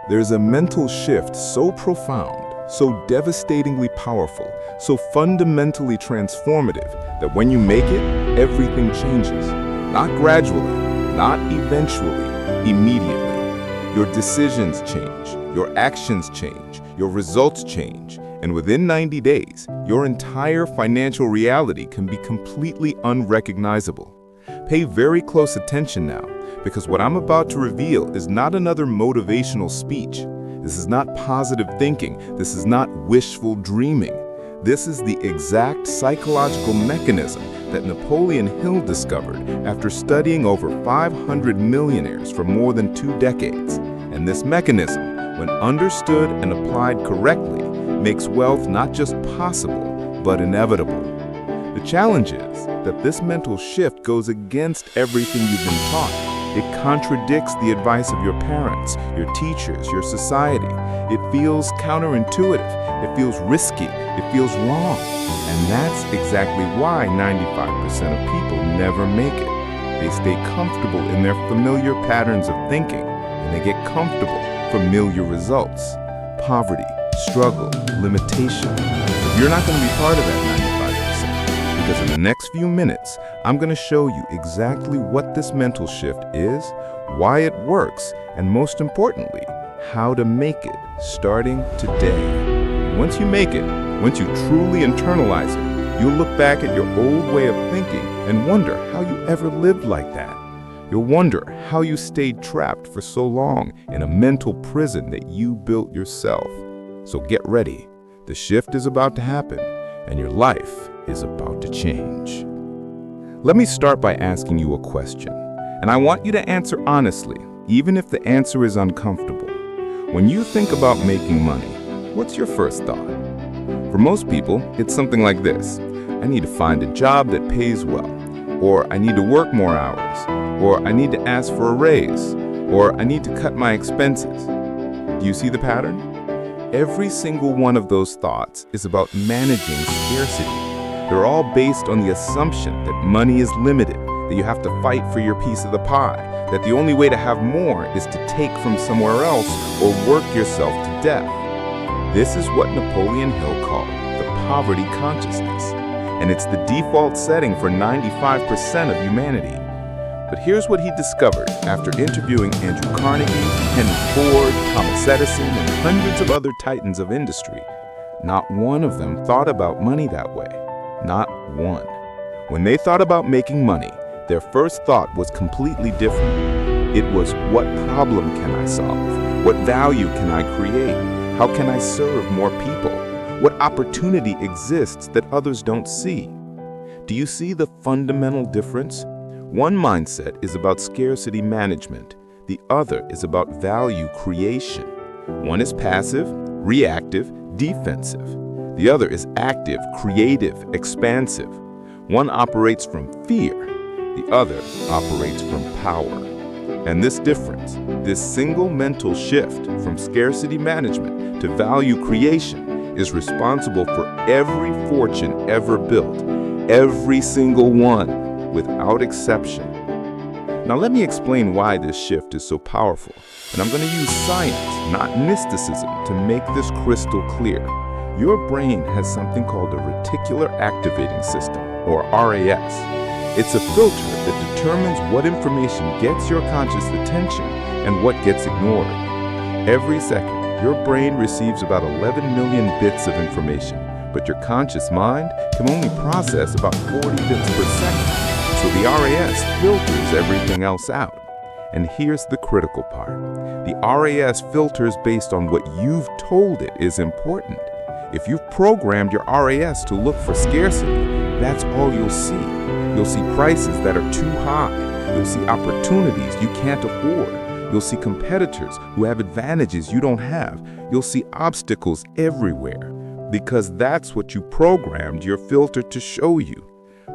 There's a mental shift so profound, so devastatingly powerful, so fundamentally transformative that when you make it, everything changes. Not gradually, not eventually, immediately. Your decisions change, your actions change, your results change, and within 90 days, your entire financial reality can be completely unrecognizable. Pay very close attention now, because what I'm about to reveal is not another motivational speech. This is not positive thinking. This is not wishful dreaming. This is the exact psychological mechanism that Napoleon Hill discovered after studying over 500 millionaires for more than 2 decades. And this mechanism, when understood and applied correctly, makes wealth not just possible, but inevitable. The challenge is that this mental shift goes against everything you've been taught. It contradicts the advice of your parents, your teachers, your society. It feels counterintuitive. It feels risky. It feels wrong. And that's exactly why 95% of people never make it. They stay comfortable in their familiar patterns of thinking, and they get comfortable, familiar results. Poverty, struggle, limitation. But you're not going to be part of that 95%, because in the next few minutes, I'm going to show you exactly what this mental shift is, why it works, and most importantly, how to make it starting today. Once you make it, once you truly internalize it, you'll look back at your old way of thinking and wonder how you ever lived like that. You'll wonder how you stayed trapped for so long in a mental prison that you built yourself. So get ready. The shift is about to happen, and your life is about to change. Let me start by asking you a question, and I want you to answer honestly, even if the answer is uncomfortable. When you think about making money, what's your first thought? For most people, it's something like this. I need to find a job that pays well, or I need to work more hours, or I need to ask for a raise, or I need to cut my expenses. Do you see the pattern? Every single one of those thoughts is about managing scarcity. They're all based on the assumption that money is limited, that you have to fight for your piece of the pie, that the only way to have more is to take from somewhere else or work yourself to death. This is what Napoleon Hill called the poverty consciousness, and it's the default setting for 95% of humanity. But here's what he discovered after interviewing Andrew Carnegie, Henry Ford, Thomas Edison, and hundreds of other titans of industry. Not one of them thought about money that way. Not one. When they thought about making money, their first thought was completely different. It was, what problem can I solve? What value can I create? How can I serve more people? What opportunity exists that others don't see? Do you see the fundamental difference? One mindset is about scarcity management. The other is about value creation. One is passive, reactive, defensive. The other is active, creative, expansive. One operates from fear. The other operates from power. And this difference, this single mental shift from scarcity management to value creation is responsible for every fortune ever built. Every single one. Without exception. Now let me explain why this shift is so powerful, and I'm going to use science, not mysticism, to make this crystal clear. Your brain has something called a reticular activating system, or RAS. It's a filter that determines what information gets your conscious attention and what gets ignored. Every second, your brain receives about 11 million bits of information, but your conscious mind can only process about 40 bits per second. So the RAS filters everything else out. And here's the critical part. The RAS filters based on what you've told it is important. If you've programmed your RAS to look for scarcity, that's all you'll see. You'll see prices that are too high. You'll see opportunities you can't afford. You'll see competitors who have advantages you don't have. You'll see obstacles everywhere, because that's what you programmed your filter to show you.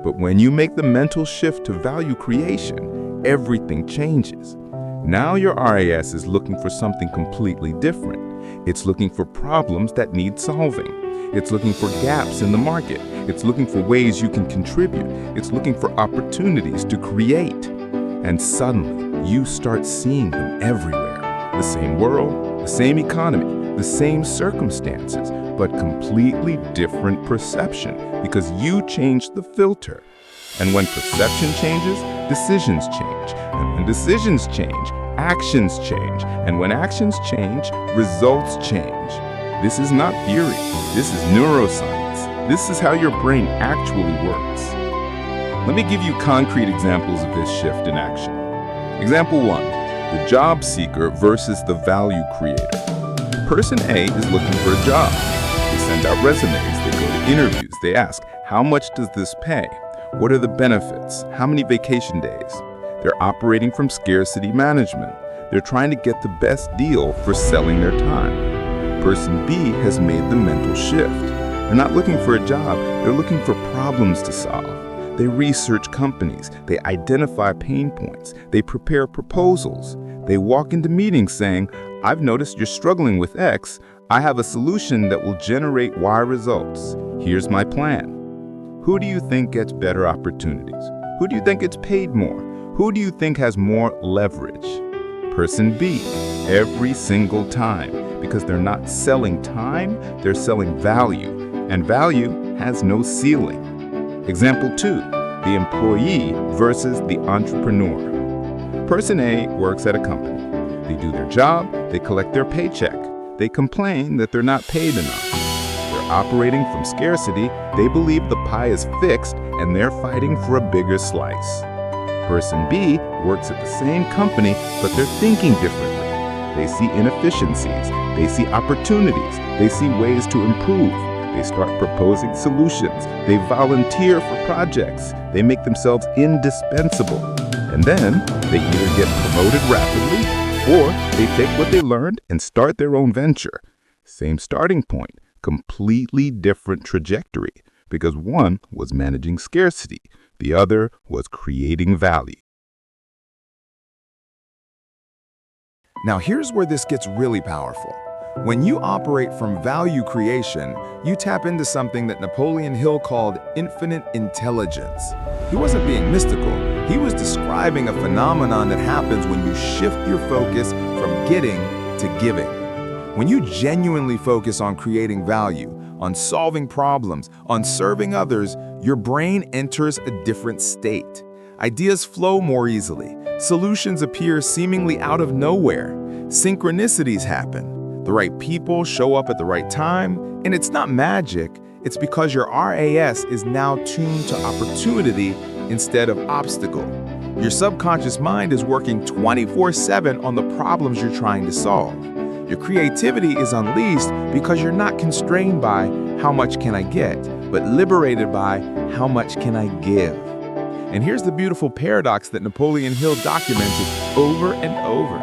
But when you make the mental shift to value creation, everything changes. Now your RAS is looking for something completely different. It's looking for problems that need solving. It's looking for gaps in the market. It's looking for ways you can contribute. It's looking for opportunities to create. And suddenly, you start seeing them everywhere. The same world, the same economy, the same circumstances, but completely different perception because you changed the filter. And when perception changes, decisions change. And when decisions change, actions change. And when actions change, results change. This is not theory. This is neuroscience. This is how your brain actually works. Let me give you concrete examples of this shift in action. Example 1, the job seeker versus the value creator. Person A is looking for a job. They send out resumes, they go to interviews, they ask, how much does this pay? What are the benefits? How many vacation days? They're operating from scarcity management. They're trying to get the best deal for selling their time. Person B has made the mental shift. They're not looking for a job, they're looking for problems to solve. They research companies, they identify pain points, they prepare proposals. They walk into meetings saying, I've noticed you're struggling with X. I have a solution that will generate Y results. Here's my plan. Who do you think gets better opportunities? Who do you think gets paid more? Who do you think has more leverage? Person B, every single time, because they're not selling time, they're selling value, and value has no ceiling. Example 2, the employee versus the entrepreneur. Person A works at a company. They do their job, they collect their paycheck. They complain that they're not paid enough. Operating from scarcity, they believe the pie is fixed and they're fighting for a bigger slice. Person B works at the same company, but they're thinking differently. They see inefficiencies, they see opportunities, they see ways to improve. They start proposing solutions, they volunteer for projects, they make themselves indispensable. And then they either get promoted rapidly or they take what they learned and start their own venture. Same starting point. Completely different trajectory because one was managing scarcity, the other was creating value. Now here's where this gets really powerful. When you operate from value creation, you tap into something that Napoleon Hill called infinite intelligence. He wasn't being mystical, he was describing a phenomenon that happens when you shift your focus from getting to giving. When you genuinely focus on creating value, on solving problems, on serving others, your brain enters a different state. Ideas flow more easily. Solutions appear seemingly out of nowhere. Synchronicities happen. The right people show up at the right time, and it's not magic. It's because your RAS is now tuned to opportunity instead of obstacle. Your subconscious mind is working 24/7 on the problems you're trying to solve. Your creativity is unleashed because you're not constrained by how much can I get, but liberated by how much can I give. And here's the beautiful paradox that Napoleon Hill documented over and over.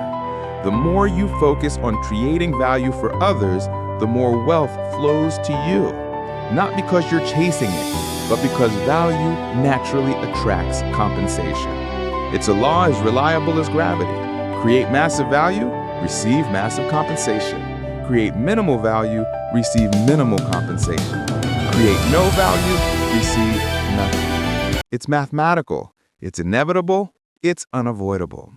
The more you focus on creating value for others, the more wealth flows to you. Not because you're chasing it, but because value naturally attracts compensation. It's a law as reliable as gravity. Create massive value, receive massive compensation. Create minimal value, receive minimal compensation. Create no value, receive nothing. It's mathematical, it's inevitable, it's unavoidable.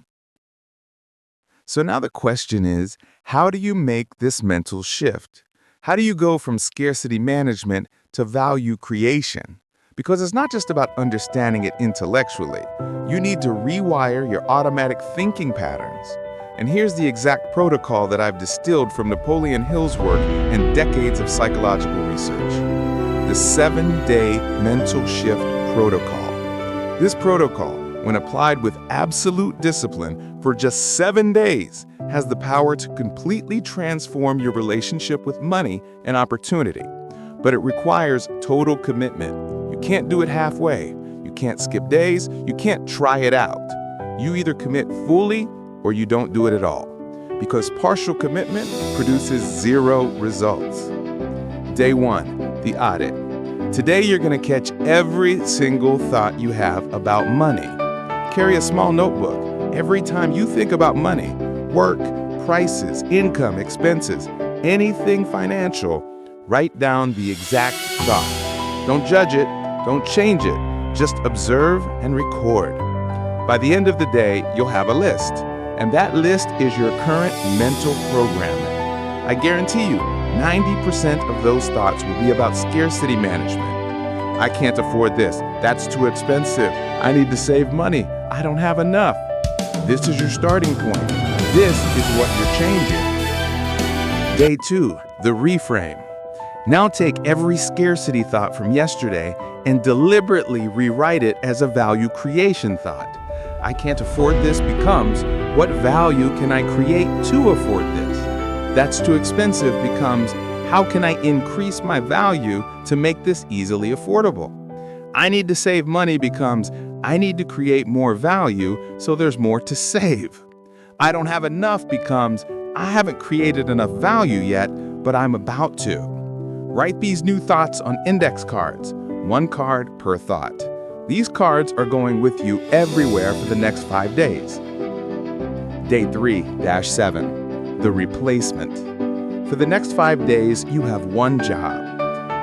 So now the question is, how do you make this mental shift? How do you go from scarcity management to value creation? Because it's not just about understanding it intellectually. You need to rewire your automatic thinking patterns. And here's the exact protocol that I've distilled from Napoleon Hill's work and decades of psychological research. The 7-day mental shift protocol. This protocol, when applied with absolute discipline for just 7 days, has the power to completely transform your relationship with money and opportunity. But it requires total commitment. You can't do it halfway. You can't skip days. You can't try it out. You either commit fully or you don't do it at all, because partial commitment produces 0 results. Day 1, the audit. Today you're going to catch every single thought you have about money. Carry a small notebook. Every time you think about money, work, prices, income, expenses, anything financial, write down the exact thought. Don't judge it, don't change it, just observe and record. By the end of the day, you'll have a list. And that list is your current mental programming. I guarantee you, 90% of those thoughts will be about scarcity management. I can't afford this. That's too expensive. I need to save money. I don't have enough. This is your starting point. This is what you're changing. Day 2, the reframe. Now take every scarcity thought from yesterday and deliberately rewrite it as a value creation thought. I can't afford this becomes, what value can I create to afford this? That's too expensive becomes, how can I increase my value to make this easily affordable? I need to save money becomes, I need to create more value so there's more to save. I don't have enough becomes, I haven't created enough value yet, but I'm about to. Write these new thoughts on index cards, 1 card per thought. These cards are going with you everywhere for the next 5 days. Day 3-7, the replacement. For the next 5 days, you have one job.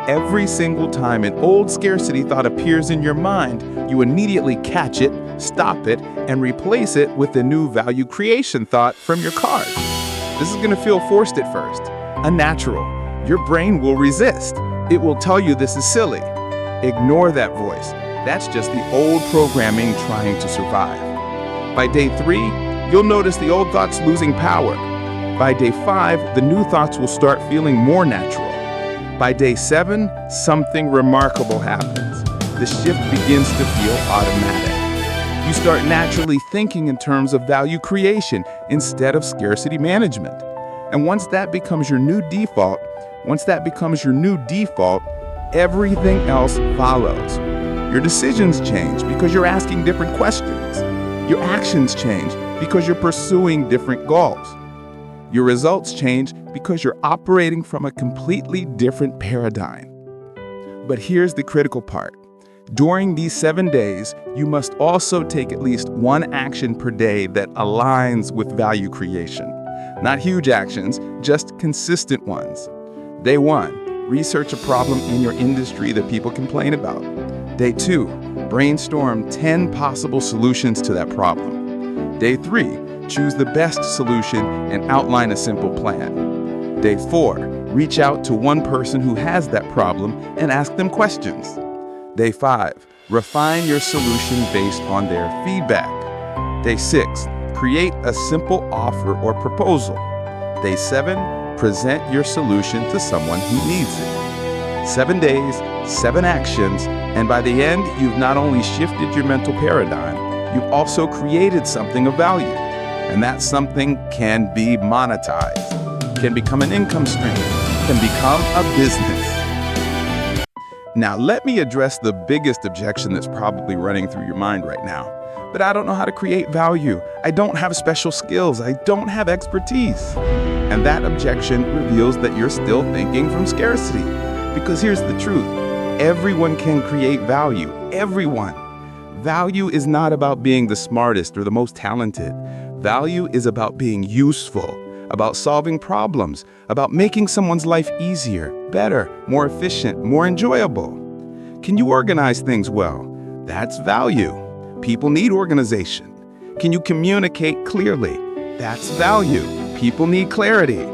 Every single time an old scarcity thought appears in your mind, you immediately catch it, stop it, and replace it with the new value creation thought from your card. This is going to feel forced at first, unnatural. Your brain will resist. It will tell you this is silly. Ignore that voice. That's just the old programming trying to survive. By day 3, you'll notice the old thoughts losing power. By day 5, the new thoughts will start feeling more natural. By day 7, something remarkable happens. The shift begins to feel automatic. You start naturally thinking in terms of value creation instead of scarcity management. And once that becomes your new default, everything else follows. Your decisions change because you're asking different questions. Your actions change because you're pursuing different goals. Your results change because you're operating from a completely different paradigm. But here's the critical part. During these 7 days, you must also take at least one action per day that aligns with value creation. Not huge actions, just consistent ones. Day 1, research a problem in your industry that people complain about. Day 2, brainstorm 10 possible solutions to that problem. Day 3, choose the best solution and outline a simple plan. Day 4, reach out to one person who has that problem and ask them questions. Day 5, refine your solution based on their feedback. Day 6, create a simple offer or proposal. Day 7, present your solution to someone who needs it. 7 days, 7 actions, and by the end, you've not only shifted your mental paradigm, you've also created something of value. And that something can be monetized, can become an income stream, can become a business. Now, let me address the biggest objection that's probably running through your mind right now. But I don't know how to create value. I don't have special skills. I don't have expertise. And that objection reveals that you're still thinking from scarcity. Because here's the truth. Everyone can create value. Everyone. Value is not about being the smartest or the most talented. Value is about being useful, about solving problems, about making someone's life easier, better, more efficient, more enjoyable. Can you organize things well? That's value. People need organization. Can you communicate clearly? That's value. People need clarity.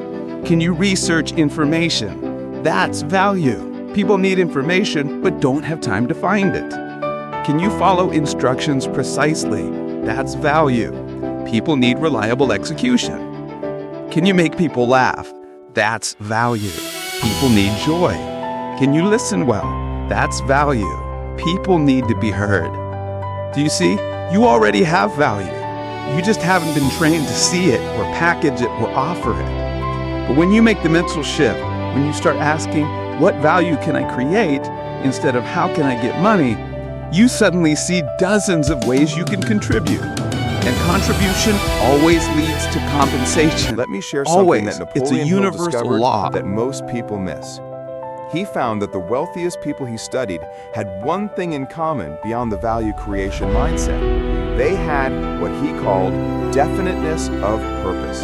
Can you research information? That's value. People need information but don't have time to find it. Can you follow instructions precisely? That's value. People need reliable execution. Can you make people laugh? That's value. People need joy. Can you listen well? That's value. People need to be heard. Do you see? You already have value. You just haven't been trained to see it or package it or offer it. But when you make the mental shift, when you start asking, what value can I create instead of how can I get money, you suddenly see dozens of ways you can contribute. And contribution always leads to compensation. Let me share something Always. that It's a Napoleon Hill universal discovered law. that most people miss. He found that the wealthiest people he studied had one thing in common beyond the value creation mindset. They had what he called definiteness of purpose.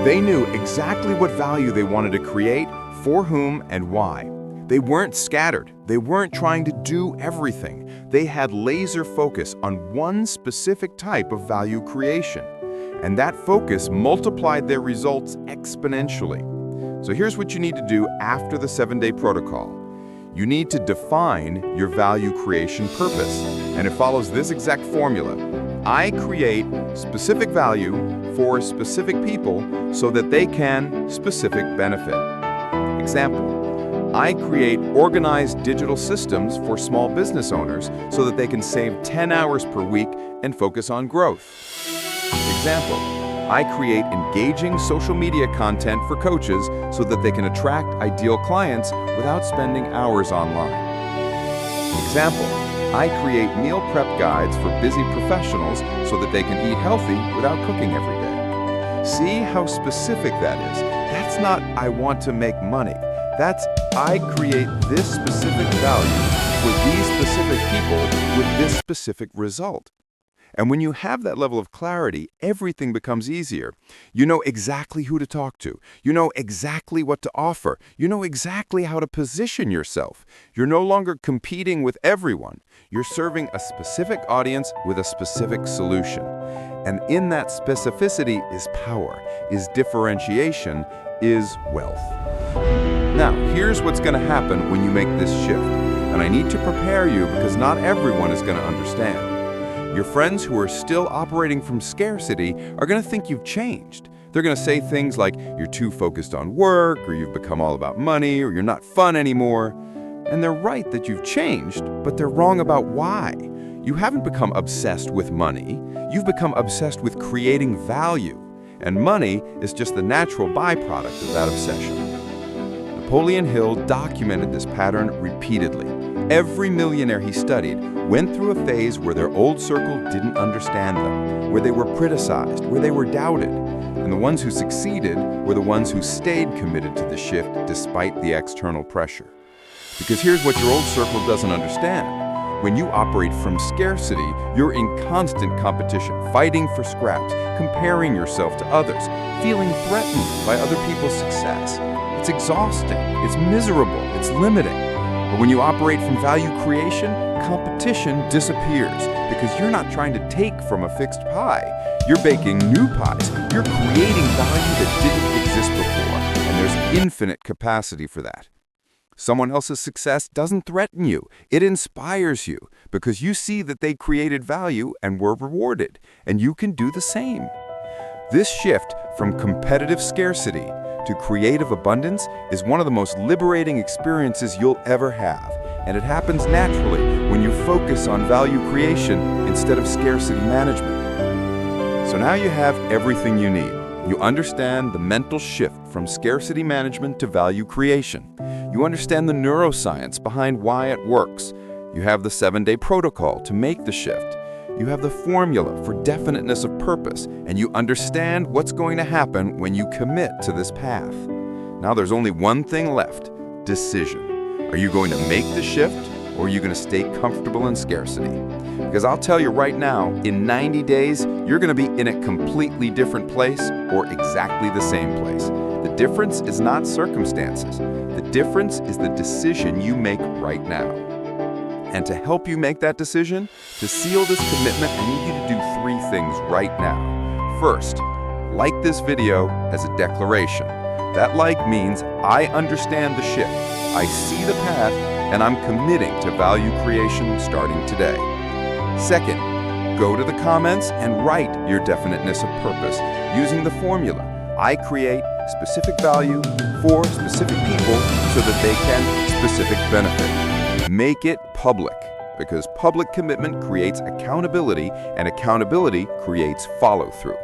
They knew exactly what value they wanted to create, for whom and why. They weren't scattered. They weren't trying to do everything. They had laser focus on one specific type of value creation. And that focus multiplied their results exponentially. So here's what you need to do after the 7-day protocol. You need to define your value creation purpose, and it follows this exact formula. I create specific value for specific people so that they can specific benefit. Example, I create organized digital systems for small business owners so that they can save 10 hours per week and focus on growth. Example, I create engaging social media content for coaches so that they can attract ideal clients without spending hours online. Example, I create meal prep guides for busy professionals so that they can eat healthy without cooking every day. See how specific that is? That's not, I want to make money. That's, I create this specific value for these specific people with this specific result. And when you have that level of clarity, everything becomes easier. You know exactly who to talk to. You know exactly what to offer. You know exactly how to position yourself. You're no longer competing with everyone. You're serving a specific audience with a specific solution. And in that specificity is power, is differentiation, is wealth. Now, here's what's going to happen when you make this shift. And I need to prepare you because not everyone is going to understand. Your friends who are still operating from scarcity are going to think you've changed. They're going to say things like you're too focused on work, or you've become all about money, or you're not fun anymore. And they're right that you've changed, but they're wrong about why. You haven't become obsessed with money. You've become obsessed with creating value. And money is just the natural byproduct of that obsession. Napoleon Hill documented this pattern repeatedly. Every millionaire he studied went through a phase where their old circle didn't understand them, where they were criticized, where they were doubted. And the ones who succeeded were the ones who stayed committed to the shift despite the external pressure. Because here's what your old circle doesn't understand. When you operate from scarcity, you're in constant competition, fighting for scraps, comparing yourself to others, feeling threatened by other people's success. It's exhausting, it's miserable, it's limiting. But when you operate from value creation, competition disappears because you're not trying to take from a fixed pie. You're baking new pies. You're creating value that didn't exist before, and there's infinite capacity for that. Someone else's success doesn't threaten you. It inspires you because you see that they created value and were rewarded, and you can do the same. This shift from competitive scarcity to creative abundance is one of the most liberating experiences you'll ever have, and it happens naturally when you focus on value creation instead of scarcity management. So now you have everything you need. You understand the mental shift from scarcity management to value creation. You understand the neuroscience behind why it works. You have the 7-day protocol to make the shift. You have the formula for definiteness of purpose, and you understand what's going to happen when you commit to this path. Now there's only one thing left: decision. Are you going to make the shift, or are you going to stay comfortable in scarcity? Because I'll tell you right now, in 90 days, you're going to be in a completely different place or exactly the same place. The difference is not circumstances. The difference is the decision you make right now. And to help you make that decision, to seal this commitment, I need you to do 3 things right now. First, like this video as a declaration. That like means I understand the shift, I see the path, and I'm committing to value creation starting today. Second, go to the comments and write your definiteness of purpose using the formula. I create specific value for specific people so that they can specific benefit. Make it public, because public commitment creates accountability, and accountability creates follow-through.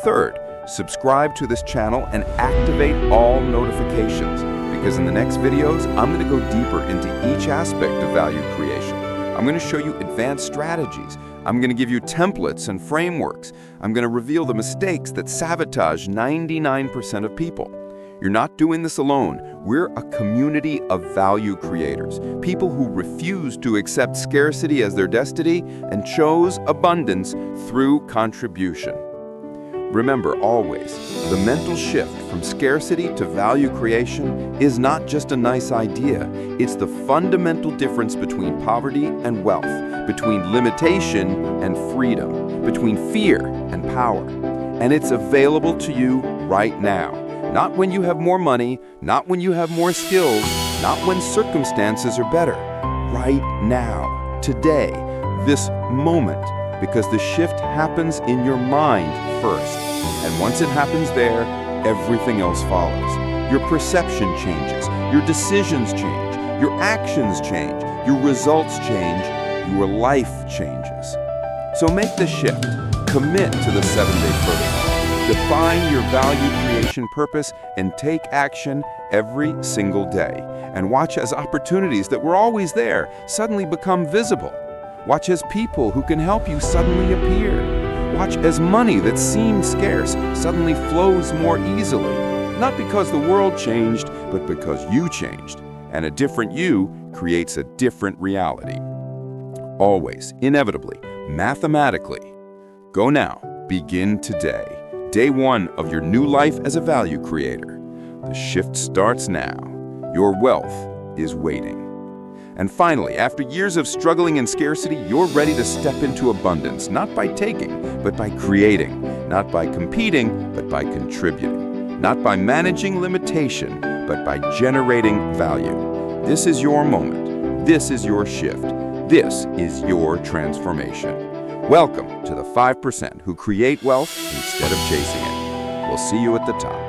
Third, subscribe to this channel and activate all notifications, because in the next videos, I'm going to go deeper into each aspect of value creation. I'm going to show you advanced strategies. I'm going to give you templates and frameworks. I'm going to reveal the mistakes that sabotage 99% of people. You're not doing this alone. We're a community of value creators, people who refuse to accept scarcity as their destiny and chose abundance through contribution. Remember always, the mental shift from scarcity to value creation is not just a nice idea. It's the fundamental difference between poverty and wealth, between limitation and freedom, between fear and power. And it's available to you right now. Not when you have more money, not when you have more skills, not when circumstances are better. Right now, today, this moment, because the shift happens in your mind first. And once it happens there, everything else follows. Your perception changes, your decisions change, your actions change, your results change, your life changes. So make the shift. Commit to the 7-day protocol. Define your value creation purpose and take action every single day. And watch as opportunities that were always there suddenly become visible. Watch as people who can help you suddenly appear. Watch as money that seemed scarce suddenly flows more easily. Not because the world changed, but because you changed. And a different you creates a different reality. Always, inevitably, mathematically. Go now. Begin today. Day 1 of your new life as a value creator. The shift starts now. Your wealth is waiting. And finally, after years of struggling and scarcity, you're ready to step into abundance, not by taking, but by creating, not by competing, but by contributing, not by managing limitation, but by generating value. This is your moment. This is your shift. This is your transformation. Welcome to the 5% who create wealth instead of chasing it. We'll see you at the top.